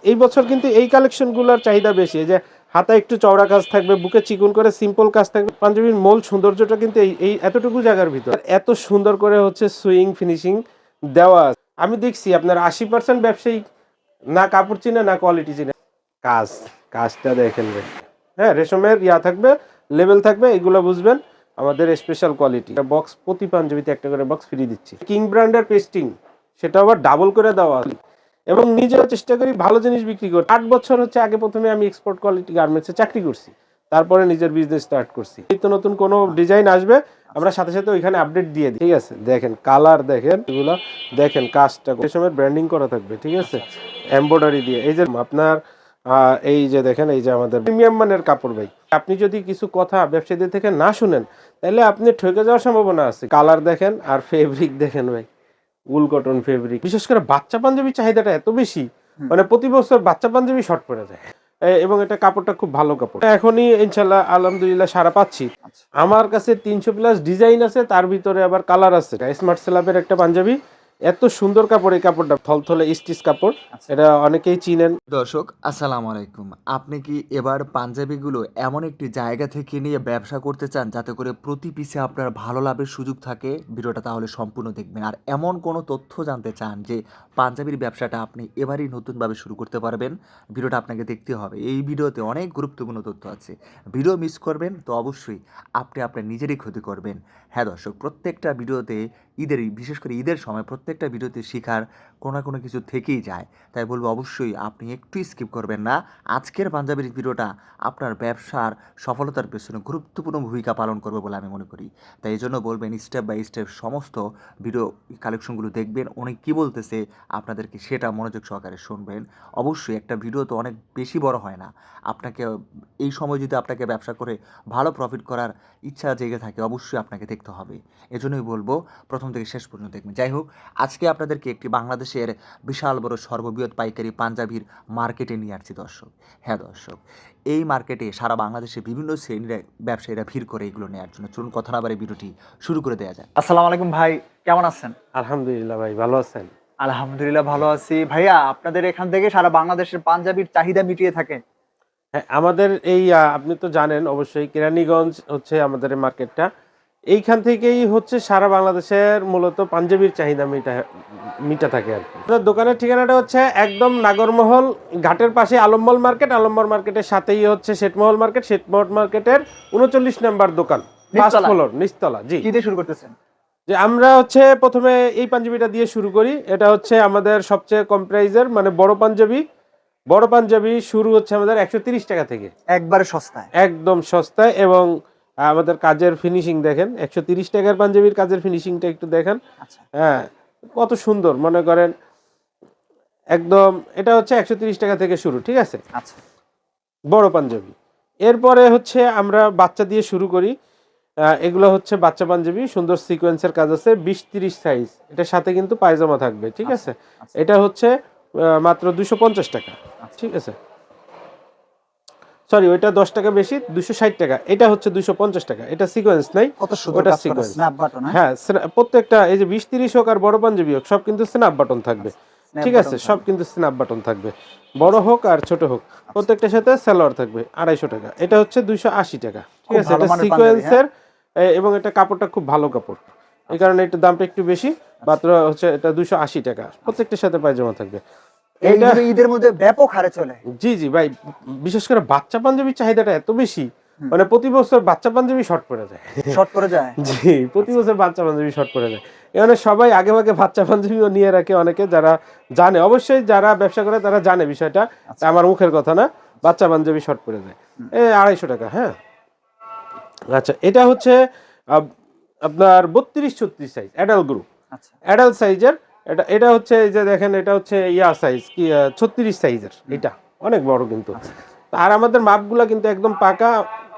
এই বছর কিন্তু এই কালেকশনগুলোর চাহিদা বেশি, এই যে হাতে একটু চওড়া কাজ থাকবে, বুকে চিকন করে সিম্পল কাজ থাকবে। পাঞ্জাবির মূল সৌন্দর্যটা কিন্তু এই এতটুকু জায়গার ভিতর এত সুন্দর করে হচ্ছে সুইং ফিনিশিং দেওয়া আছে। আমি দেখছি আপনার 80% ব্যবসায়ী না কাপড় চিনে না কোয়ালিটি চিনে। কাজটা দেখেন ভাই, হ্যাঁ রেশমের থাকবে, লেভেল থাকবে, এগুলো বুঝবেন আমাদের স্পেশাল কোয়ালিটি। বক্স প্রতি পাঞ্জাবিতে একটা করে বক্স ফ্রি দিচ্ছি। কিং ব্র্যান্ডের পেস্টিং, সেটা আবার ডাবল করে দেওয়া, এবং নিজেও চেষ্টা করি ভালো জিনিস বিক্রি করতে। 8 বছর হচ্ছে আগে প্রথমে আমি এক্সপোর্ট কোয়ালিটি গার্মেন্টসে চাকরি করছি, তারপরে নিজের বিজনেস স্টার্ট করছি। নিত্য নতুন কোনো ডিজাইন আসবে আমরা সাথে সাথে ওইখানে আপডেট দিয়ে দিই, ঠিক আছে। দেখেন কালার, দেখেন এগুলো, দেখেন কাজটা রেশমের ব্র্যান্ডিং করা থাকবে, ঠিক আছে, এমব্রয়ডারি দিয়ে। এই যে আপনার এই যে দেখেন, এই যে আমাদের প্রিমিয়াম মানের কাপড় ভাই। আপনি যদি কিছু কথা ব্যবসায়ীদের থেকে না শুনেন তাহলে আপনি ঠকে যাওয়ার সম্ভাবনা আছে। কালার দেখেন আর ফেব্রিক দেখেন ভাই, উল কটন ফেব্রিক। বিশেষ করে বাচ্চা পাঞ্জাবি চাহিদাটা এত বেশি, মানে প্রতি বছর বাচ্চা পাঞ্জাবি শর্ট পড়ে যায়, এবং এটা কাপড়টা খুব ভালো কাপড়। এখনই ইনশাল্লাহ আলহামদুলিল্লাহ সারা পাচ্ছি। আমার কাছে 300+ ডিজাইন আছে, তার ভিতরে আবার কালার আছে। স্মার্ট সেলাপের একটা পাঞ্জাবি, এত সুন্দর কাপড়, এই কাপড়টা থলথলে স্টিচ কাপড়, এটা অনেকেই চিনেন। দর্শক আসসালামু আলাইকুম। আপনি কি এবার পাঞ্জাবিগুলো এমন একটি জায়গা থেকে নিয়ে ব্যবসা করতে চান যাতে করে প্রতি পিসে আপনার ভালো লাভের সুযোগ থাকে? ভিডিওটা তাহলে সম্পূর্ণ দেখবেন। আর এমন কোনো তথ্য জানতে চান যে পাঞ্জাবির ব্যবসাটা আপনি এবারই নতুনভাবে শুরু করতে পারবেন, ভিডিওটা আপনাকে দেখতে হবে। এই ভিডিওতে অনেক গুরুত্বপূর্ণ তথ্য আছে, ভিডিও মিস করবেন তো অবশ্যই আপনি আপনার নিজেরই ক্ষতি করবেন। হ্যাঁ দর্শক, প্রত্যেকটা ভিডিওতে বিশেষ করে ঈদের সময় প্রত্যেকটা ভিডিওতে শেখার কোনো না কোনো কিছু থেকেই যায়, তাই বলবো অবশ্যই আপনি একটু স্কিপ করবেন না। আজকের পাঞ্জাবির ভিডিওটা আপনার ব্যবসার সফলতার পেছনে গুরুত্বপূর্ণ ভূমিকা পালন করবে বলে আমি মনে করি। তাই এই জন্য বলবেন স্টেপ বাই স্টেপ সমস্ত ভিডিও কালেকশনগুলো দেখবেন, উনি কী বলতেছে আপনাদেরকে সেটা মনোযোগ সহকারে শুনবেন। অবশ্যই একটা ভিডিও তো অনেক বেশি বড় হয় না, আপনাকে এই সময় যদি আপনাকে ব্যবসা করে ভালো প্রফিট করার ইচ্ছা জেগে থাকে অবশ্যই আপনাকে দেখতে হবে। এজন্যই বলবো প্রথম থেকে শেষ পর্যন্ত দেখবেন। যাই হোক, আজকে আপনাদেরকে একটি বাংলাদেশের বিশাল বড় সর্ববৃহৎ পাইকারি পাঞ্জাবির মার্কেটে নিয়ে আসছি দর্শক। হ্যাঁ দর্শক, এই মার্কেটে সারা বাংলাদেশে বিভিন্ন শ্রেণীর ব্যবসায়ীরা ভিড় করে এগুলো নেওয়ার জন্য। চলুন কথা না বাড়ি ভিডিওটি শুরু করে দেওয়া যায়। আসসালামু আলাইকুম ভাই, কেমন আছেন? আলহামদুলিল্লাহ ভাই, ভালো আছেন? আলহামদুলিল্লাহ ভালো আছি। ভাইয়া, আপনাদের এখান থেকে সারা বাংলাদেশের পাঞ্জাবির চাহিদা মিটিয়ে থাকে? হ্যাঁ, আমাদের এই আপনি তো জানেন অবশ্যই, কেরানীগঞ্জ হচ্ছে আমাদের মার্কেটটা। এইখান থেকেই হচ্ছে সারা বাংলাদেশের মূলত পাঞ্জাবির চাহিদা মিটা থাকে আর কি। আমাদের দোকানের ঠিকানাটা হচ্ছে একদম নাগরমহল ঘাটের পাশে আলমমল মার্কেট, আলমমল মার্কেটের সাথেই হচ্ছে শেঠমহল মার্কেট, শেঠমহল মার্কেটের 39 নাম্বার দোকান, ফার্স্ট ফ্লোর, নিচতলা। জি, কি দিয়ে শুরু করতেছেন? যে আমরা হচ্ছে প্রথমে এই পাঞ্জাবিটা দিয়ে শুরু করি। এটা হচ্ছে আমাদের সবচেয়ে কম প্রাইজের, মানে বড় পাঞ্জাবি। বড় পাঞ্জাবি শুরু হচ্ছে আমাদের 130 টাকা থেকে, একবারে সস্তায়, একদম সস্তায়। এবং আমাদের কাজের ফিনিশিং দেখেন, 130 টাকার পাঞ্জাবির কাজের ফিনিশিংটা একটু দেখেন। আচ্ছা হ্যাঁ, কত সুন্দর, মনে করেন একদম। এটা হচ্ছে 130 টাকা থেকে শুরু, ঠিক আছে, আচ্ছা বড় পাঞ্জাবি। এরপরে হচ্ছে আমরা বাচ্চা দিয়ে শুরু করি। এগুলো হচ্ছে বাচ্চা পাঞ্জাবি, সুন্দর সিকোয়েন্সের কাজ আছে, 20-30 সাইজ। এটার সাথে কিন্তু পায়জামা থাকবে, ঠিক আছে। আচ্ছা এটা হচ্ছে মাত্র 250 টাকা, ঠিক আছে। সরি, ওইটা 10 টাকা বেশি, 260 টাকা। এটা হচ্ছে 250 টাকা। এটা সিকোয়েন্স নাই, কত সুন্দর ওটা কাজ করা, সিকোয়েন্স। Snap button. হ্যাঁ, প্রত্যেকটা এই যে 20-30 হোক আর বড় পাঞ্জাবি হোক, সব কিন্তু স্ন্যাপ বাটন থাকবে, ঠিক আছে। সব কিন্তু স্ন্যাপ বাটন থাকবে, বড় হোক আর ছোট হোক, প্রত্যেকটার সাথে সালোয়ার থাকবে। 250 টাকা। এটা হচ্ছে 280 টাকা, ঠিক আছে। এটা সিকোয়েন্সের, এবং এটা কাপড়টা খুব ভালো কাপড়, এই কারণে একটু দামটা একটু বেশি। মাত্র হচ্ছে এটা 280 টাকা, প্রত্যেকটার সাথে পায়জামা থাকবে। এইটা ঈদের মধ্যে ব্যাপক হারে চলে। জি জি ভাই, বিশেষ করে বাচ্চা পাঞ্জাবির চাহিদাটা এত বেশি, মানে প্রতি বছর বাচ্চা পাঞ্জাবি শর্ট পড়ে যায়, শর্ট করে যায়। জি, প্রতি বছর বাচ্চা পাঞ্জাবি শর্ট পড়ে যায়। এখানে সবাই আগে ভাগে বাচ্চা পাঞ্জাবিও নিয়ে রাখে, অনেকে যারা জানে, অবশ্যই যারা ব্যবসা করে তারা জানে বিষয়টা, আমার মুখের কথা না। বাচ্চা পাঞ্জাবি শর্ট পড়ে যায়, 250 টাকা। হ্যাঁ, আচ্ছা, এটা হচ্ছে আপনার 32-36 সাইজ, অ্যাডাল্ট গ্রুপ, অ্যাডাল্ট সাইজের। এটা এটা হচ্ছে এই যে দেখেন, এটা হচ্ছে সাইজ কি 36 সাইজের, এটা অনেক বড় কিন্তু। আর আমাদের মাপগুলা কিন্তু একদম পাকা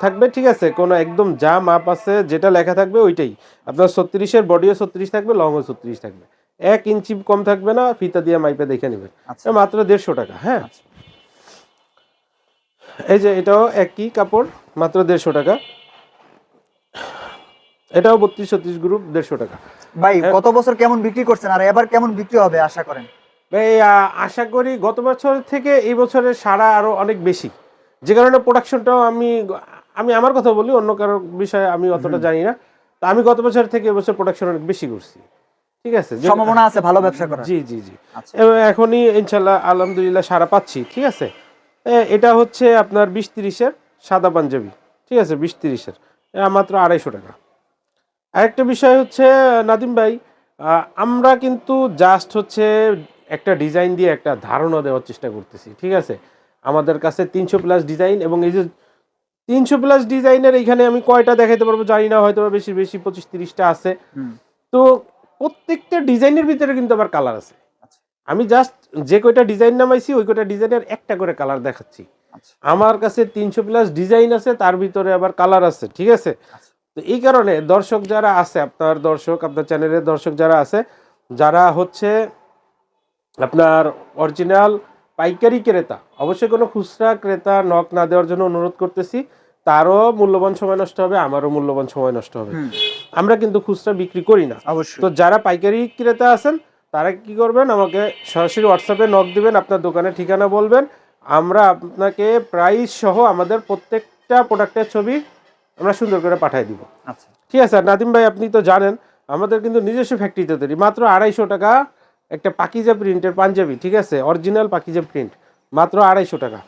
থাকবে, ঠিক আছে। কোনো একদম যা মাপ আছে, যেটা লেখা থাকবে ওইটাই। আপনার 36-এর বডিও 36 থাকবে, লংও 36 থাকবে, 1 ইঞ্চি কম থাকবে না। ফিতা দিয়ে মাইপে দেখে নেবেন। মাত্র 150 টাকা। হ্যাঁ, এই যে এটাও একই কাপড়, মাত্র 150 টাকা। এটাও 32-36 গ্রুপ, 150 টাকা। ভাই, কত বছর কেমন বিক্রি করছেন আর এবার কেমন বিক্রি হবে আশা করেন? ভাই আশা করি গত বছর থেকে এই বছরের সাড়া আরো অনেক বেশি, যে কারণে প্রোডাকশনটাও আমি আমি আমার কথা বলি, অন্য কারো বিষয়ে আমি অতটা জানি না। তা আমি গত বছর থেকে এবছর প্রোডাকশন অনেক বেশি করছি, ঠিক আছে। সম্ভাবনা আছে ভালো ব্যবসা করার। জি জি জি। আচ্ছা। এবং এখনই ইনশাল্লাহ আলহামদুলিল্লাহ সাড়া পাচ্ছি, ঠিক আছে। এটা হচ্ছে আপনার 20-30-এর সাদা পাঞ্জাবি, ঠিক আছে, 20-30-এর মাত্র 250 টাকা। আরেকটা বিষয় হচ্ছে নাদিম ভাই, আমরা কিন্তু জাস্ট হচ্ছে একটা ডিজাইন দিয়ে একটা ধারণা দেওয়ার চেষ্টা করতেছি, ঠিক আছে। আমাদের কাছে 300+ ডিজাইন, এবং এই যে 300+ ডিজাইনের এইখানে আমি কয়টা দেখাইতে পারবো জানি না, হয়তো বেশি বেশি 25-30টা আছে। তো প্রত্যেকটা ডিজাইনের ভিতরে কিন্তু আবার কালার আছে। আচ্ছা। আমি জাস্ট যে কয়টা ডিজাইন নামাইছি ওই কয়টা ডিজাইনের একটা করে কালার দেখাচ্ছি। আচ্ছা। আমার কাছে 300+ ডিজাইন আছে, তার ভিতরে আবার কালার আছে, ঠিক আছে। আচ্ছা। তো এই কারণে দর্শক যারা আছে, আপনার দর্শক, আপনার চ্যানেলের দর্শক যারা আছে, যারা হচ্ছে আপনার অরিজিনাল পাইকারি ক্রেতা, অবশ্যই কোনো খুচরা ক্রেতা নক না দেওয়ার জন্য অনুরোধ করতেছি। তারও মূল্যবান সময় নষ্ট হবে, আমারও মূল্যবান সময় নষ্ট হবে। আমরা কিন্তু খুচরা বিক্রি করি না। অবশ্যই। তো যারা পাইকারি ক্রেতা আছেন তারা কি করবেন, আমাকে সরাসরি হোয়াটসঅ্যাপে নক দিবেন, আপনার দোকানের ঠিকানা বলবেন, আমরা আপনাকে প্রাইস সহ আমাদের প্রত্যেকটা প্রোডাক্টের ছবি আমরা সুন্দর করে পাঠিয়ে দিব। আচ্ছা। ঠিক আছে। আর নাদিম ভাই আপনি তো জানেন আমাদের কিন্তু নিজস্ব ফ্যাক্টরিতে তৈরি, মাত্র 250 টাকা একটা পাকিজা প্রিন্টের পাঞ্জাবি, ঠিক আছে, অরিজিনাল পাকিজা প্রিন্ট, মাত্র 250 টাকা।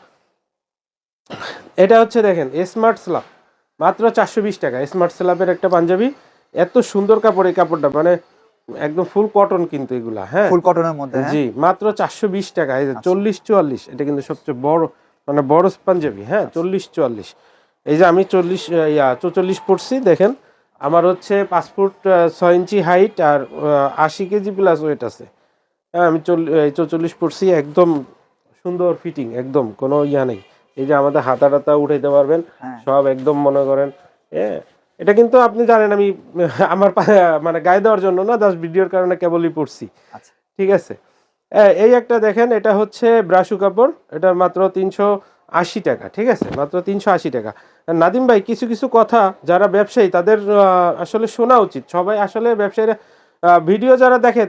এটা হচ্ছে দেখেন স্মার্ট স্ল্যাব, মাত্র 420 টাকা। স্মার্ট স্ল্যাবের একটা পাঞ্জাবি, এত সুন্দর কাপড়, এই কাপড়টা মানে একদম ফুল কটন কিন্তু এগুলা, হ্যাঁ ফুল কটনের মধ্যে। জি, মাত্র 420 টাকা। এই যে 40-44, এটা কিন্তু সবচেয়ে বড় মানে বড় পাঞ্জাবি, হ্যাঁ 40-44। এই যে আমি 44 পড়ছি, দেখেন আমার হচ্ছে 5 ফুট 6 ইঞ্চি হাইট আর 80 কেজি প্লাস ওয়েট আছে। হ্যাঁ আমি 44 পড়ছি, একদম সুন্দর ফিটিং, একদম কোনো ইয়া নেই। এই যে আমাদের হাতা টাতা উঠাইতে পারবেন সব, একদম মনে করেন এটা কিন্তু আপনি জানেন আমি আমার মানে গায়ে দেওয়ার জন্য না, জাস্ট ভিডিওর কারণে কেবলই পড়ছি। আচ্ছা। ঠিক আছে। এই একটা দেখেন, এটা হচ্ছে ব্রাশু কাপড়, এটা মাত্র 380 টাকা, ঠিক আছে, মাত্র 380 টাকা। নাদিম ভাই কিছু কিছু কথা যারা ব্যবসায়ী তাদের আসলে শোনা উচিত। সবাই আসলে ব্যবসায়ীরা ভিডিও যারা দেখে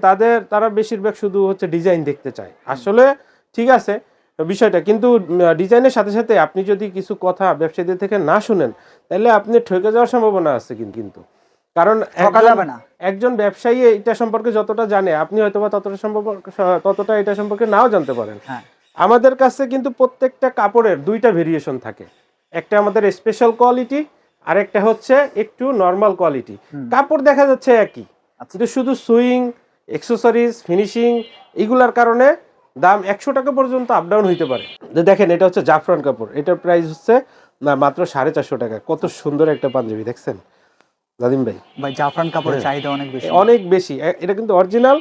তারা বেশিরভাগ শুধু হচ্ছে ডিজাইন দেখতে চায়, আসলে ঠিক আছে বিষয়টা, কিন্তু ডিজাইনের সাথে সাথে আপনি যদি কিছু কথা ব্যবসায়ীদের থেকে না শুনেন তাহলে আপনি ঠকে যাওয়ার সম্ভাবনা আছে কিন্তু। কারণ একজন ব্যবসায়ী এটা সম্পর্কে যতটা জানে, আপনি হয়তোবা ততটা এটা সম্পর্কে নাও জানতে পারেন। আমাদের কাছে কিন্তু প্রত্যেকটা কাপড়ের দুইটা ভেরিয়েশন থাকে, একটা আমাদের স্পেশাল কোয়ালিটি আর একটা হচ্ছে একটু নরমাল কোয়ালিটি। কাপড় দেখা যাচ্ছে একই, কিন্তু শুধু সুইং, অ্যাকসেসরিজ, ফিনিশিং এগুলার কারণে দাম 100 টাকা পর্যন্ত আপ ডাউন হইতে পারে। দেখেন এটা হচ্ছে জাফরান কাপড়, এটার প্রাইস হচ্ছে মাত্র 450 টাকা। কত সুন্দর একটা পাঞ্জাবি দেখছেন নাদিম ভাই। জাফরান কাপড়ের চাহিদা অনেক বেশি, অনেক বেশি। এটা কিন্তু অরিজিনাল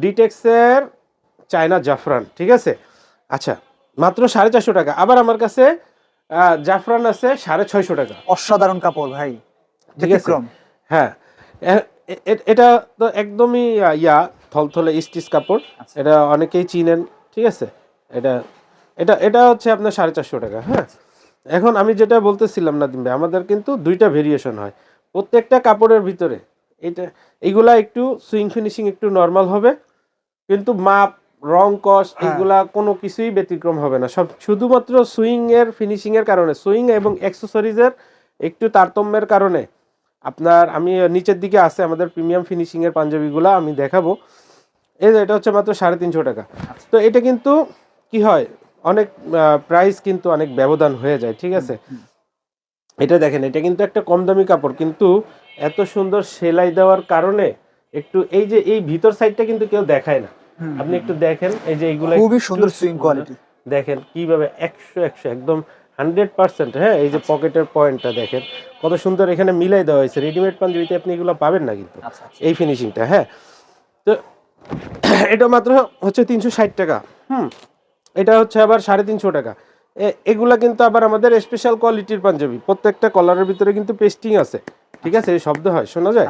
ডিটেক্সের চায়না জাফরান, ঠিক আছে। আচ্ছা, মাত্র 450 টাকা। আবার আমার কাছে জাফরান আছে 650 টাকা। অসাধারণ কাপড় ভাই, ঠিক আছে। হ্যাঁ, এটা তো একদমই থলথলে স্টিচ কাপড়, এটা অনেকেই চিনেন, ঠিক আছে। এটা এটা এটা হচ্ছে আপনার 450 টাকা। হ্যাঁ, এখন আমি যেটা বলতেছিলাম নাদিম ভাই, আমাদের কিন্তু দুইটা ভেরিয়েশন হয় প্রত্যেকটা কাপড়ের ভিতরে। এইগুলা একটু সুইং ফিনিশিং একটু নর্মাল হবে, কিন্তু মাপ, রং, কস এগুলা কোনো কিছুই ব্যতিক্রম হবে না। সব শুধুমাত্র সুইং এর ফিনিশিং এর কারণে, সুইং এবং অ্যাকসেসরিজের একটু তারতম্যের কারণে আপনার, আমি নিচের দিকে আছে আমাদের প্রিমিয়াম ফিনিশিং এর পাঞ্জাবিগুলা আমি দেখাবো। এই যে এটা হচ্ছে মাত্র 350 টাকা। তো এটা কিন্তু কি হয়, অনেক প্রাইস কিন্তু অনেক ব্যবধান হয়ে যায়, ঠিক আছে। এটা দেখেন, এটা কিন্তু একটা কম দামি কাপড়, কিন্তু এত সুন্দর সেলাই দেওয়ার কারণে একটু এই যে এই ভিতর সাইডটা কিন্তু কেউ দেখায় না। আপনি একটু দেখেন, এই যে এইগুলো খুবই সুন্দর সুইং কোয়ালিটি, দেখেন কিভাবে 100 একদম 100%। হ্যাঁ, এই যে পকেটের পয়েন্টটা দেখেন কত সুন্দর এখানে মিলাই দেওয়া হয়েছে। রেডিমেড পাঞ্জাবিতে আপনি এগুলো পাবেন না কিন্তু এই ফিনিশিংটা। হ্যাঁ, তো এটা মাত্র হচ্ছে 360 টাকা। এটা হচ্ছে আবার 350 টাকা। এগুলা কিন্তু আবার আমাদের স্পেশাল কোয়ালিটির পাঞ্জাবি, প্রত্যেকটা কলারের ভিতরে কিন্তু পেস্টিং আছে, ঠিক আছে, এই শব্দ হয়, শোনা যায়।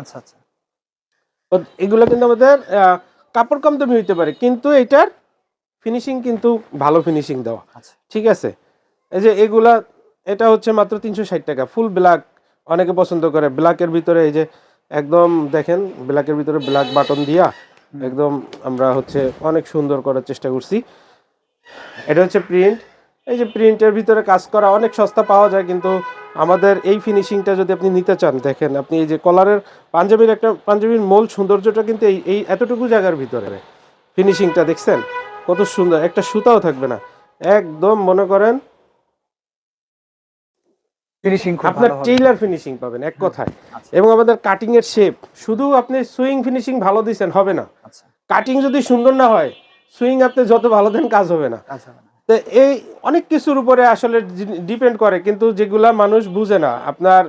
এগুলা কিন্তু আমাদের কাপড় কম দামি হইতে পারে, কিন্তু এটার ফিনিশিং কিন্তু ভালো ফিনিশিং দেওয়া, ঠিক আছে। এই যে এগুলা, এটা হচ্ছে মাত্র 360 টাকা। ফুল ব্ল্যাক অনেকে পছন্দ করে, ব্ল্যাকের ভিতরে এই যে একদম দেখেন ব্ল্যাকের ভিতরে ব্ল্যাক বাটন দিয়া একদম আমরা হচ্ছে অনেক সুন্দর করার চেষ্টা করছি। এটা হচ্ছে প্রিন্ট। এই যে প্রিন্টের ভিতরে কাজ করা অনেক সস্তা পাওয়া যায়, কিন্তু আমাদের এই ফিনিশিংটা যদি আপনি নিতে চান, দেখেন আপনি এই যে কলারের পাঞ্জাবির মূল সৌন্দর্যটা কিন্তু এই এতটুকু জায়গার ভিতরে। ফিনিশিংটা দেখছেন কত সুন্দর, একটা সুতাও থাকবে না, একদম মনে করেন ফিনিশিং খুব আপনার ভালো হবে। টেইলার ফিনিশিং পাবেন এক কথায়। আচ্ছা এবং আমাদের কাটিং এর শেপ, শুধু আপনি সুইং ফিনিশিং ভালো দিচ্ছেন হবে না, আচ্ছা কাটিং যদি সুন্দর না হয় সুইং আপনি যত ভালো দেন কাজ হবে না। আচ্ছা তো এই অনেক কিছুর উপরে আসলে ডিপেন্ড করে, কিন্তু যেগুলা মানুষ বুঝে না। আপনার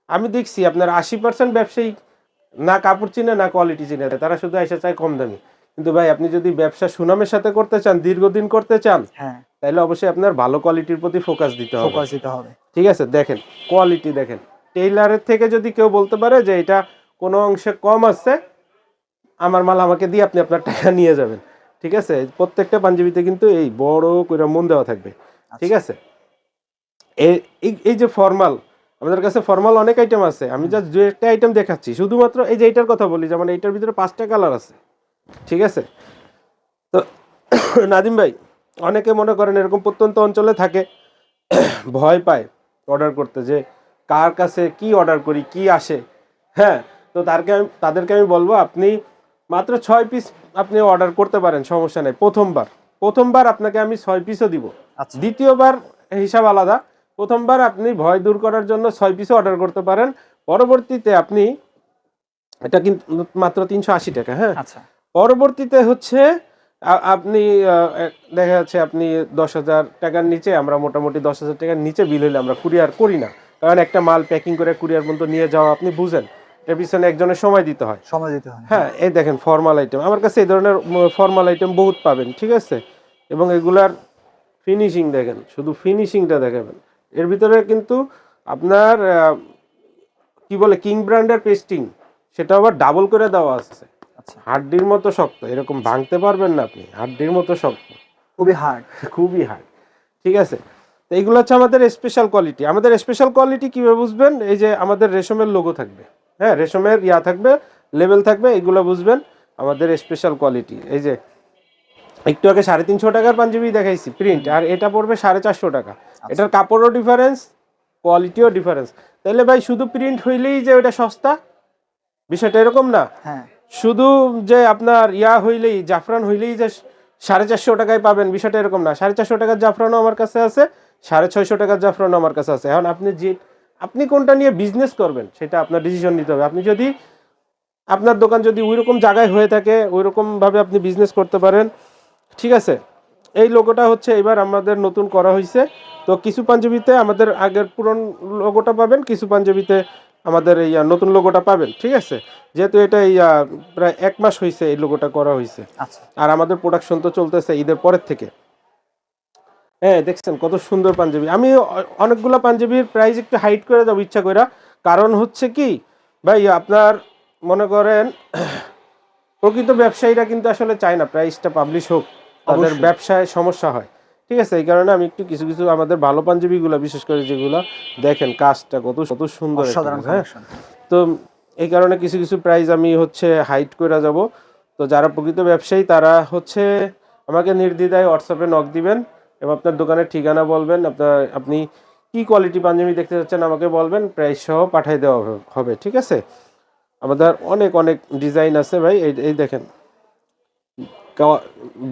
আমি দেখছি আপনার 80% ব্যবসায়ী না কাপড় চিনে না কোয়ালিটি চিনে, তারা শুধু এসে চায় কম দামি। কিন্তু ভাই আপনি যদি ব্যবসা সুনামের সাথে করতে চান, দীর্ঘদিন করতে চান, হ্যাঁ তাহলে অবশ্যই আপনার ভালো কোয়ালিটির প্রতি ফোকাস দিতে হবে। ফোকাস দিতে হবে। ঠিক আছে, দেখেন কোয়ালিটি দেখেন। টেইলারের থেকে যদি কেউ বলতে পারে যে এটা কোনো অংশে কম আছে, আমার মাল আমাকে দিয়ে আপনি আপনার টাকা নিয়ে যাবেন। ঠিক আছে, প্রত্যেকটা পাঞ্জাবিতে কিন্তু এই বড় করে মন দেওয়া থাকবে। ঠিক আছে, এই যে ফর্মাল, আমাদের কাছে ফর্মাল অনেক আইটেম আছে, আমি জাস্ট দু একটা আইটেম দেখাচ্ছি শুধুমাত্র। এই যে এইটার কথা বলি, যেমন এইটার ভিতরে 5টা কালার আছে। ঠিক আছে, তো নাদিম ভাই, অনেকে মনে করেন এরকম প্রত্যন্ত অঞ্চলে থাকে, ভয় পায় অর্ডার করতে, যে কার কাছে কি অর্ডার করি কি আসে। হ্যাঁ, তো তাদেরকে আমি বলবো আপনি মাত্র 6 পিস আপনি অর্ডার করতে পারেন, সমস্যা নেই। প্রথমবার আপনাকে আমি 6 পিসও দিব। আচ্ছা দ্বিতীয়বার হিসাব আলাদা। প্রথমবার আপনি ভয় দূর করার জন্য 6 পিসও অর্ডার করতে পারেন। পরবর্তীতে আপনি, এটা কিন্তু মাত্র 380 টাকা। হ্যাঁ, আচ্ছা পরবর্তীতে হচ্ছে আপনি দেখা যাচ্ছে আপনি 10,000 টাকার নিচে, আমরা মোটামুটি 10,000 টাকার নিচে বিল হলে আমরা কুরিয়ার করি না, কারণ একটা মাল প্যাকিং করে কুরিয়ার পর্যন্ত নিয়ে যাওয়া আপনি বুঝেন, এর পিছনে একজনের সময় দিতে হয়। সময় দিতে হয়। হ্যাঁ, এই দেখেন ফর্মাল আইটেম, আমার কাছে এই ধরনের ফর্মাল আইটেম বহুত পাবেন। ঠিক আছে, এবং এগুলার ফিনিশিং দেখেন, শুধু ফিনিশিংটা দেখাবেন। এর ভিতরে কিন্তু আপনার কি বলে কিং ব্র্যান্ডের পেস্টিং, সেটা আবার ডাবল করে দেওয়া আছে। আচ্ছা হাড্ডির মতো শক্ত, এরকম ভাঙতে পারবেন না আপনি, হাড্ডির মতো শক্ত, খুবই হার্ড। খুবই হার্ড। ঠিক আছে, তো এইগুলো হচ্ছে আমাদের স্পেশাল কোয়ালিটি। আমাদের স্পেশাল কোয়ালিটি কিভাবে বুঝবেন, এই যে আমাদের রেশমের লোগো থাকবে, হ্যাঁ রেশমের থাকবে, লেবেল থাকবে, এগুলো বুঝবেন আমাদের স্পেশাল কোয়ালিটি। এই যে একটু আগে 350 টাকার পাঞ্জাবি দেখাইছি প্রিন্ট, আর এটা পড়বে 450 টাকা। এটার কাপড়ও ডিফারেন্স, কোয়ালিটিও ডিফারেন্স। তাহলে ভাই শুধু প্রিন্ট হইলেই যে ওটা সস্তা, বিষয়টা এরকম না। হ্যাঁ শুধু যে আপনার হইলেই, জাফরান হইলেই যে 450 টাকায় পাবেন, বিষয়টা এরকম না। 450 টাকার জাফরানও আমার কাছে আছে, 650 টাকার জাফরানও আমার কাছে আছে। এখন আপনি কোনটা নিয়ে বিজনেস করবেন সেটা আপনার ডিসিশন নিতে হবে। আপনি যদি আপনার দোকান যদি ওইরকম জায়গায় হয়ে থাকে, ওইরকম ভাবে আপনি বিজনেস করতে পারেন। ঠিক আছে, এই লোগোটা হচ্ছে এবার আমাদের নতুন করা হয়েছে। তো কিছু পাঞ্জাবিতে আমাদের আগের পুরন লোগোটা পাবেন, কিছু পাঞ্জাবিতে আমাদের এই নতুন লোগোটা পাবেন। ঠিক আছে, যেহেতু এটা প্রায় 1 মাস হয়েছে এই লোগোটা করা হয়েছে, আচ্ছা আর আমাদের প্রোডাকশন তো চলতেছে ঈদের পরের থেকে। হ্যাঁ, দেখছেন কত সুন্দর পাঞ্জাবি। আমি অনেকগুলো পাঞ্জাবির প্রাইস একটু হাইট করে যাবো ইচ্ছা করে, কারণ হচ্ছে কি ভাই, আপনার মনে করেন প্রকৃত ব্যবসায়ীরা কিন্তু আসলে চায় না প্রাইসটা পাবলিশ হোক, তাদের অবশ্যই। ব্যবসায় সমস্যা হয়। ঠিক আছে, এই কারণে আমি একটু কিছু কিছু আমাদের ভালো পাঞ্জাবিগুলো, বিশেষ করে যেগুলো দেখেন কাজটা কত কত সুন্দর একটা অসাধারণ কাজ, হ্যাঁ। কালেকশন। তো এই কারণে কিছু কিছু প্রাইস আমি হচ্ছে হাইট করে যাব। তো যারা প্রকৃত ব্যবসায়ী তারা হচ্ছে আমাকে নির্দ্বিধায় হোয়াটসঅ্যাপে নক দিবেন এবং আপনার দোকানের ঠিকানা বলবেন, আপনি কি কোয়ালিটি পাঞ্জাবি দেখতে চাচ্ছেন আমাকে বলবেন, প্রাইস সহ পাঠিয়ে দেওয়া হবে। ঠিক আছে, আমাদের অনেক অনেক ডিজাইন আছে ভাই। এই দেখেন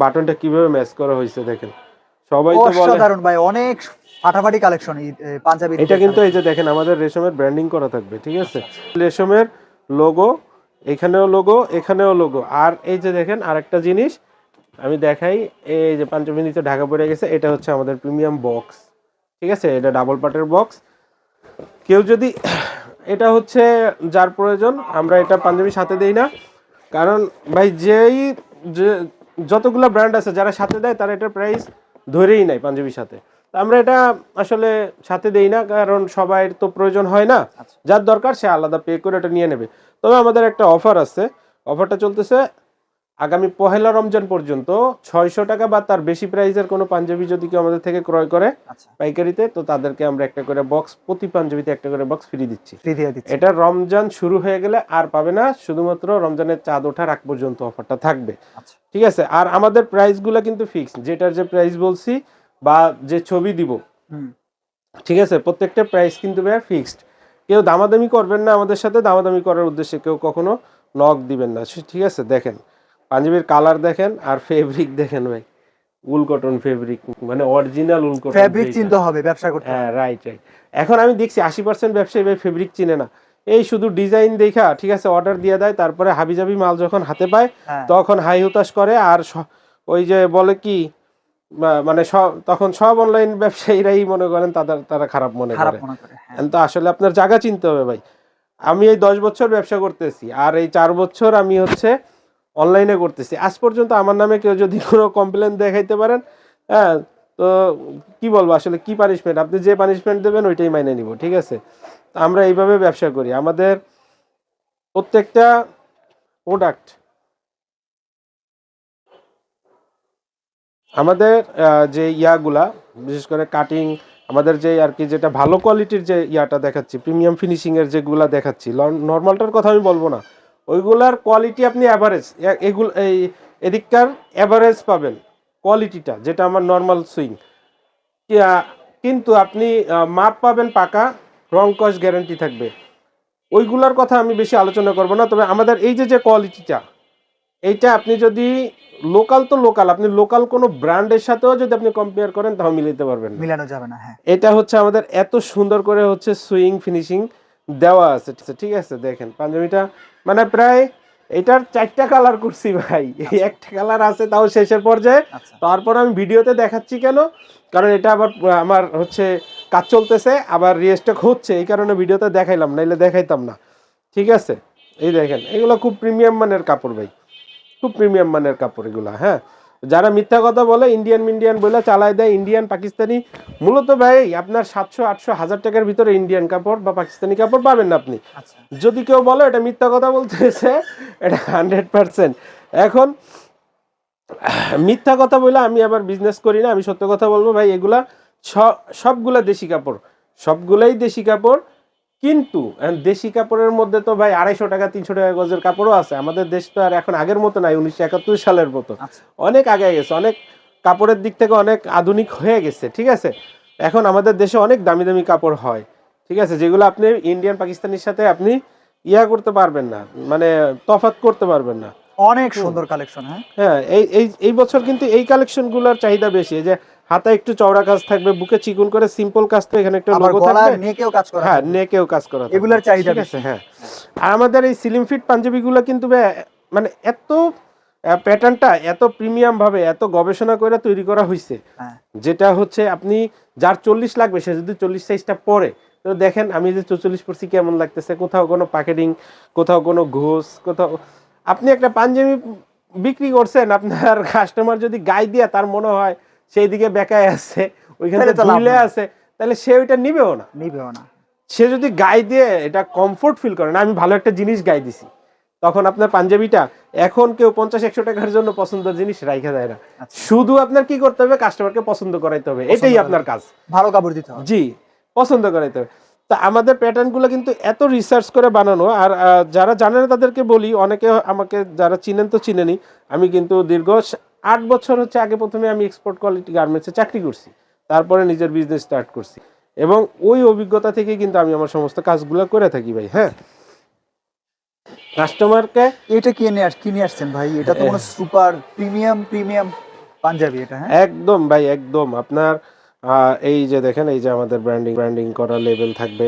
বাটনটা কিভাবে ম্যাচ করা হয়েছে, দেখেন সবাই তো বলে। অসাধারণ ভাই, অনেক ফাটাফাটি কালেকশন এই পাঞ্জাবি। এটা কিন্তু এই যে দেখেন আমাদের রেশমের ব্র্যান্ডিং করা থাকবে। ঠিক আছে, রেশমের লোগো, এখানেও লোগো, এখানেও লোগো। আর এই যে দেখেন আরেকটা জিনিস আমি দেখাই, এই যে পাঞ্জাবি নিচে ঢাকা পড়ে গেছে, এটা হচ্ছে আমাদের প্রিমিয়াম বক্স। ঠিক আছে, এটা ডাবল পার্টের বক্স। কেউ যদি এটা হচ্ছে যার প্রয়োজন, আমরা এটা পাঞ্জাবির সাথে দেই না, কারণ ভাই যে যতগুলো ব্র্যান্ড আছে যারা সাথে দেয় তারা এটার প্রাইস ধরেই নেয় পাঞ্জাবির সাথে। তো আমরা এটা আসলে সাথে দেই না, কারণ সবাই তো প্রয়োজন হয় না, যার দরকার সে আলাদা পে করে এটা নিয়ে নেবে। তবে আমাদের একটা অফার আছে, অফারটা চলতেছে আগামী পহেলা রমজান পর্যন্ত 600 টাকা বা তার বেশি প্রাইসের কোনো পাঞ্জাবি যদি কেউ আমাদের থেকে ক্রয় করে আচ্ছা, পাইকারিতে, তো তাদেরকে আমরা একটা করে বক্স, প্রতি পাঞ্জাবিতে একটা করে বক্স ফ্রি দিচ্ছি। ফ্রি দিয়ে দিচ্ছি। এটা রমজান শুরু হয়ে গেলে আর পাবে না, শুধুমাত্র রমজানের চাঁদ ওঠার আগ পর্যন্ত অফারটা থাকবে। আচ্ছা, ঠিক আছে, আর আমাদের প্রাইসগুলো কিন্তু ফিক্স, যেটার যে প্রাইস বলছি বা যে ছবি দিব, হুম, ঠিক আছে, প্রত্যেকটা প্রাইস কিন্তু ভাই ফিক্সড। কেউ দামাদামি করবেন না আমাদের সাথে, দামাদামি করার উদ্দেশ্যে কেউ কখনো নক দিবেন না, ঠিক আছে। দেখেন পাঞ্জাবির কালার দেখেন আর ফেব্রিক দেখেন ভাই, উল কটন ফেব্রিক, মানে অরিজিনাল উল কটন ফেব্রিক চিনতে হবে ব্যবসা করতে। হ্যাঁ, রাইট রাইট। এখন আমি দেখছি 80% ব্যবসায়ী ভাই ফেব্রিক চিনে না, এই শুধু ডিজাইন দেখা, ঠিক আছে, অর্ডার দিয়ে দেয়, তারপরে হাবিজাবি মাল যখন হাতে পায় হ্যাঁ, তখন হাই হুতাশ করে, আর ওই যে বলে কি, মানে তখন সব অনলাইন ব্যবসায়ীরাই মনে করেন তারা খারাপ মনে খারাপ করে। মনে করে, হ্যাঁ। তো আসলে আপনার জায়গা চিনতে হবে ভাই। আমি এই 10 বছর ব্যবসা করতেছি, আর এই 4 বছর আমি হচ্ছে অনলাইনে করতেছি। আজ পর্যন্ত আমার নামে কেউ যদি কোনো কমপ্লেন দেখাইতে পারেন, হ্যাঁ, তো কি বলবো আসলে, কি পানিশমেন্ট, আপনি যে পানিশমেন্ট দেবেন ওইটাই মাইনে নিব, ঠিক আছে। তো আমরা এইভাবে ব্যবসা করি। আমাদের প্রত্যেকটা প্রোডাক্ট, আমাদের যে ইয়াগুলা, বিশেষ করে কাটিং, আমাদের যে আর কি যেটা ভালো কোয়ালিটির যে ইয়াটা দেখাচ্ছি, প্রিমিয়াম ফিনিশিংয়ের যেগুলা দেখাচ্ছি, নর্মালটার কথা আমি বলবো না, ওইগুলার কোয়ালিটি আপনি অ্যাভারেজ, এগুলো এদিককার অ্যাভারেজ পাবেন কোয়ালিটিটা, যেটা আমার নর্মাল সুইং, কিন্তু আপনি মাপ পাবেন পাকা, রং কস গ্যারান্টি থাকবে। ওইগুলার কথা আমি বেশি আলোচনা করব না, তবে আমাদের এই যে কোয়ালিটিটা, এইটা আপনি যদি লোকাল, তো লোকাল, আপনি লোকাল কোনো ব্র্যান্ডের সাথেও যদি আপনি কম্পেয়ার করেন তাও মিলাতে পারবেন না। মিলানো যাবে না, হ্যাঁ। এটা হচ্ছে আমাদের এত সুন্দর করে হচ্ছে সুইং ফিনিশিং দেওয়া আছে, ঠিক আছে। দেখেন পাঞ্জাবিটা, মানে প্রায় এটার 4টা কালার করছি ভাই, এই একটা কালার আছে তাও শেষের পর্যায়ে। আচ্ছা, তারপর আমি ভিডিওতে দেখাচ্ছি কেন, কারণ এটা আবার আমার হচ্ছে কাজ চলতেছে, আবার রিস্টক হচ্ছে, এই কারণে ভিডিওতে দেখাইলাম, নাইলে দেখাইতাম না, ঠিক আছে। এই দেখেন এগুলো খুব প্রিমিয়াম মানের কাপড় ভাই, খুব প্রিমিয়াম মানের কাপড় এগুলা। হ্যাঁ, যারা মিথ্যা কথা বলে ইন্ডিয়ান বলে চালায় দেয়, ইন্ডিয়ান পাকিস্তানি, মূলত ভাই আপনার 700 800 1000 টাকার ভিতরে ইন্ডিয়ান কাপড় বা পাকিস্তানি কাপড় পাবেন না আপনি। আচ্ছা, যদি কেউ বলে এটা মিথ্যা কথা বলতেছে, এটা 100%। এখন মিথ্যা কথা বলে আমি আবার বিজনেস করি না, আমি সত্য কথা বলবো ভাই, এগুলা সবগুলা দেশি কাপড়, সবগুলাই দেশি কাপড়। কিন্তু দেশি কাপড়ের মধ্যে তো ভাই 250 টাকা 300 টাকা গজের কাপড়ও আছে। আমাদের দেশ তো আর এখন আগের মতো নাই, 1971 সালের মতো, আচ্ছা, অনেক আগে গেছে, অনেক কাপড়ের দিক থেকে অনেক আধুনিক হয়ে গেছে, ঠিক আছে। এখন আমাদের দেশে অনেক দামি দামি কাপড় হয়, ঠিক আছে, যেগুলো আপনি ইন্ডিয়ান পাকিস্তানির সাথে আপনি ইয়া করতে পারবেন না, মানে তফাৎ করতে পারবেন না। অনেক সুন্দর কালেকশন, হ্যাঁ। হ্যাঁ, এই বছর কিন্তু এই কালেকশনগুলোর চাহিদা বেশি, এই যে হাতে একটু চওড়া কাজ থাকবে, বুকে চিকন করে সিম্পল কাজ, তো এখানে একটা আবার লোগো গলার থাকবে, নেকেও কাজ করা হ্যাঁ, থাকবে। নেকেও কাজ করা থাকবে, এগুলার চাহিদা ঠিক আছে। বেশি। হ্যাঁ, আর আমাদের এই স্লিম ফিট পাঞ্জাবিগুলো কিন্তু মানে এত প্যাটার্নটা এত প্রিমিয়াম ভাবে, এত গবেষণা করে তৈরি করা হয়েছে, হ্যাঁ, যেটা হচ্ছে আপনি যার 40 লাগবে সে যদি 40 সাইজটা পরে, তো দেখেন আমি যে 44 পরছি কেমন লাগতেছে, কোথাও কোনো প্যাকেটিং, কোথাও কোনো ঘোষ, কোথাও আপনি একটা পাঞ্জাবি বিক্রি করছেন, আপনার কাস্টমার যদি গায়ে দিয়ে তার মনে হয় সেই দিকে বেকায় আছে, ওইখানে তাহলে তো লাভ ঝুলে নাই। আছে, তাহলে সে ওইটা নিবেও না। নিবেও না। সে যদি গায়ে দিয়ে এটা কমফোর্ট ফিল করে না, আমি ভালো একটা জিনিস গায়ে দিছি, তখন আপনার পাঞ্জাবিটা এখন কেউ 50-100 টাকার জন্য পছন্দের জিনিস রাইখা দেয় না। আচ্ছা, শুধু আপনার কি করতে হবে, কাস্টমারকে পছন্দ করাইতে হবে, এটাই আপনার কাজ। ভালো কাপড় দিতে হবে। জি, পছন্দ করাইতে হবে। তা আমাদের প্যাটার্নগুলো কিন্তু এত রিসার্চ করে বানানো, আর যারা জানে না তাদেরকে বলি, অনেকে আমাকে যারা চিনেন তো চিনেনি, আমি কিন্তু দীর্ঘ 8 বছর হচ্ছে আগে প্রথমে আমি এক্সপোর্ট কোয়ালিটি গার্মেন্টসে চাকরি করছি, তারপরে নিজের বিজনেস স্টার্ট করছি, এবং ওই অভিজ্ঞতা থেকে কিন্তু আমি আমার সমস্ত কাজগুলো করে থাকি ভাই। হ্যাঁ, কাস্টমারকে এটা কিনে আসছেন ভাই, এটা তো মানে সুপার প্রিমিয়াম পাঞ্জাবি এটা, হ্যাঁ। একদম ভাই, একদম আপনার এই যে দেখেন, এই যে আমাদের ব্র্যান্ডিং করা লেভেল থাকবে,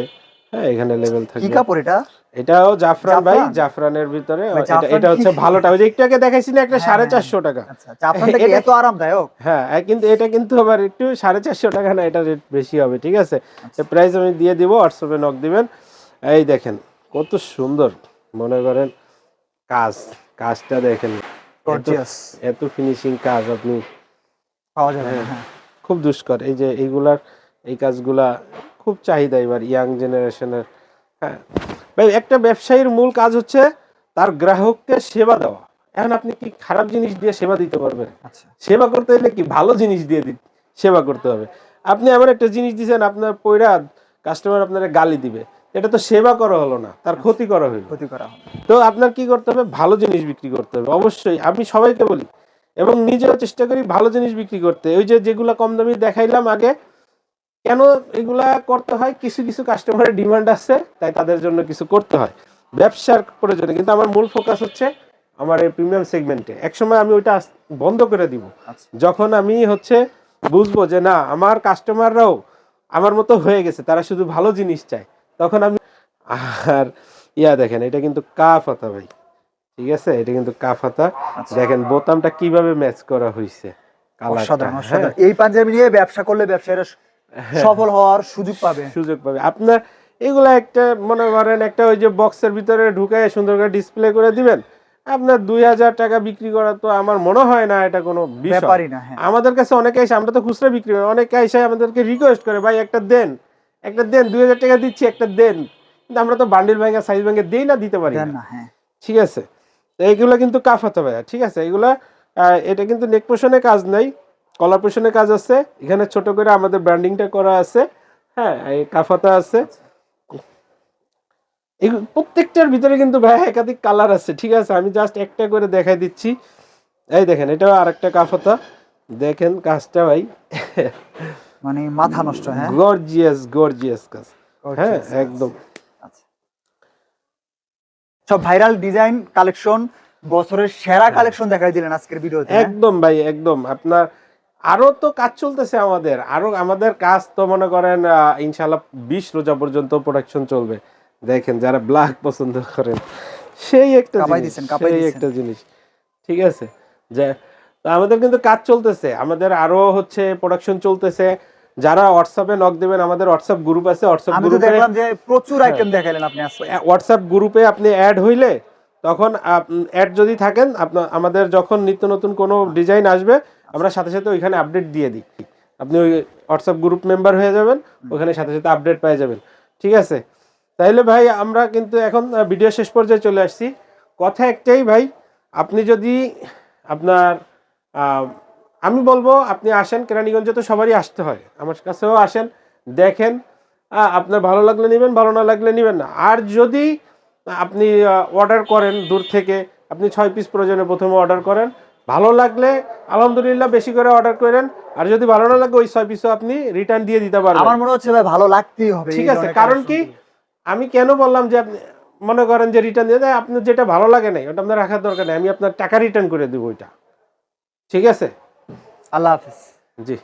হ্যাঁ, এখানে লেভেল কি থাকবে। কাপড় এটা? এটাও জাফরান ভাই, জাফরান? জাফরানের ভিতরে ভাই, জাফরান এটা হচ্ছে কি? ভালোটা, ওই যে একটু আগে দেখাইছি না একটা হ্যাঁ, 450 টাকা। আচ্ছা, জাফরানটা কি এটা- এত আরামদায়ক? হ্যাঁ, কিন্তু এটা কিন্তু আবার একটু 450 টাকা না, এটা রেট বেশি হবে, ঠিক আছে। আচ্ছা, প্রাইস আমি দিয়ে দিব, হোয়াটসঅ্যাপে নক দিবেন। এই দেখেন কত সুন্দর, মনে করেন কাজটা দেখেন, গর্জিয়াস, এত ফিনিশিং কাজ আপনি পাওয়া যাবে না, হ্যাঁ। খুব দুষ্কর। এই যে এই কাজগুলা খুব চাহিদা এবার ইয়াং জেনারেশনের। হ্যাঁ ভাই, একটা ব্যবসায়ীর মূল কাজ হচ্ছে তার গ্রাহককে সেবা দেওয়া, এখন আপনি কি খারাপ জিনিস দিয়ে সেবা দিতে পারবেন? আচ্ছা সেবা করতে হলে কি ভালো জিনিস দিয়ে সেবা করতে হবে। আপনি এমন একটা জিনিস দিয়েছেন, আপনার পয়রা কাস্টমার আপনার গালি দিবে, এটা তো সেবা করা হলো না, তার ক্ষতি করা হইলো। ক্ষতি করা হবে। তো আপনার কি করতে হবে? ভালো জিনিস বিক্রি করতে হবে অবশ্যই। আমি সবাইকে বলি এবং নিজেও চেষ্টা করি ভালো জিনিস বিক্রি করতে। ওই যে যেগুলা কম দামি দেখাইলাম আগে, কেন এগুলা করতে হয়? কিছু কিছু কাস্টমারের ডিমান্ড আছে, তাই তাদের জন্য কিছু করতে হয় ব্যবসার প্রয়োজনে। কিন্তু আমার মূল ফোকাস হচ্ছে আমার এই প্রিমিয়াম সেগমেন্টে। একসময় আমি ওইটা বন্ধ করে দিব, আচ্ছা যখন আমি হচ্ছে বুঝবো যে না, আমার কাস্টমাররাও আমার মতো হয়ে গেছে, তারা শুধু ভালো জিনিস চায়, তখন আমি। আর দেখেন, এটা কিন্তু কাফ হাতা ভাই, ঠিক আছে? এটা কিন্তু কাফ হাতা। আচ্ছা। দেখেন বোতামটা কিভাবে ম্যাচ করা হয়েছে, কালারটা। অসাধারণ অসাধারণ। এই পাঞ্জাবি নিয়ে ব্যবসা করলে ব্যবসায়ীরা সফল হওয়ার সুযোগ পাবে। সুযোগ পাবে আপনার। এগুলা একটা মনে করেন একটা ওই যে বক্সের ভিতরে ঢুকায় সুন্দর করে ডিসপ্লে করে দিবেন, আপনার 2000 টাকা বিক্রি করা তো আমার মনে হয় না এটা কোনো বিষয়। ব্যাপারই না। হ্যাঁ আমাদের কাছে অনেকে এসে, আমরা তো খুচরা বিক্রি করি, অনেকে এসে আমাদেরকে রিকোয়েস্ট করে, ভাই একটা দেন, একটা দেন, 2000 টাকা দিচ্ছি, একটা দেন। কিন্তু আমরা তো বান্ডিল ভাঙা সাইজ ভাঙে দেই না, দিতে পারি দেন না। না। হ্যাঁ ঠিক আছে? তো এইগুলো কিন্তু কাফাতা ভাইয়া, ঠিক আছে? এগুলা এটা কিন্তু নেক পোষণে কাজ নাই, কলার পোষণে কাজ আছে। এখানে ছোট করে আমাদের ব্র্যান্ডিংটা করা আছে। হ্যাঁ, এই কাফাতা আছে। এই প্রত্যেকটার ভিতরে কিন্তু ভাই একাধিক কালার আছে, ঠিক আছে? আমি জাস্ট একটা করে দেখাই দিচ্ছি। এই দেখেন, এটাও আরেকটা কাফাতা। দেখেন কাজটা ভাই, মানে মাথা নষ্ট। হ্যাঁ গর্জিয়াস গর্জিয়াস কাজ। হ্যাঁ Gorgeous, একদম। আচ্ছা। সব ভাইরাল ডিজাইন কালেকশন, বছরের সেরা কালেকশন দেখাই দিলেন আজকের ভিডিওতে। একদম ভাই একদম। আপনার আরো তো কাজ চলতেছে আমাদের, আরো আমাদের কাজ তো মনে করেন ইনশাআল্লাহ 20 রোজা পর্যন্ত প্রোডাকশন চলবে। দেখেন, যারা ব্ল্যাক পছন্দ করেন, সেই একটা কাপাই জিনিস, দিছেন, কাপাই সেই দিছেন। একটা জিনিস, ঠিক আছে? যে তো আমাদের কিন্তু কাজ চলতেছে, আমাদের আরো হচ্ছে প্রোডাকশন চলতেছে। যারা হোয়াটসঅ্যাপে নক দেবেন, আমাদের হোয়াটসঅ্যাপ গ্রুপ আছে, হোয়াটসঅ্যাপ আমি তো গ্রুপে, দেখলাম যে প্রচুর আইটেম দেখাইলেন আপনি আজকে। হোয়াটসঅ্যাপ গ্রুপে আপনি অ্যাড হইলে, তখন অ্যাড যদি থাকেন আপনার, আমাদের যখন নিত্য নতুন কোনো ডিজাইন আসবে, আমরা সাথে সাথে ওইখানে আপডেট দিয়ে দিই। আপনি ওই হোয়াটসঅ্যাপ গ্রুপ মেম্বার হয়ে যাবেন, ওখানে সাথে সাথে আপডেট পেয়ে যাবেন, ঠিক আছে? তাইলে ভাই আমরা কিন্তু এখন ভিডিও শেষ পর্যায়ে চলে আসছি। কথা একটাই ভাই, আপনি যদি আপনার আমি বলবো আপনি আসেন, কেরানীগঞ্জে তো সবারই আসতে হয়, আমার কাছেও আসেন, দেখেন, আপনার ভালো লাগলে নেবেন, ভালো না লাগলে নেবেন না। আর যদি আপনি অর্ডার করেন দূর থেকে, আপনি 6 পিস প্রয়োজনে প্রথমে অর্ডার করেন, ভালো লাগলে আলহামদুলিল্লাহ বেশি করে অর্ডার করেন। আর যদি ভালো না লাগে, ওই 6 পিসও আপনি রিটার্ন দিয়ে দিতে পারবেন। আমার মনে হচ্ছে ভাই ভালো লাগতেই হবে। ঠিক আছে, কারণ কি আমি কেন বললাম যে আপনি মনে করেন যে রিটার্ন দিয়ে দেয়, আপনার যেটা ভালো লাগে নাই ওটা আপনার রাখার দরকার নেই, আমি আপনার টাকা রিটার্ন করে দেবো ওইটা, ঠিক আছে? আল্লাহ হাফেজ। জি।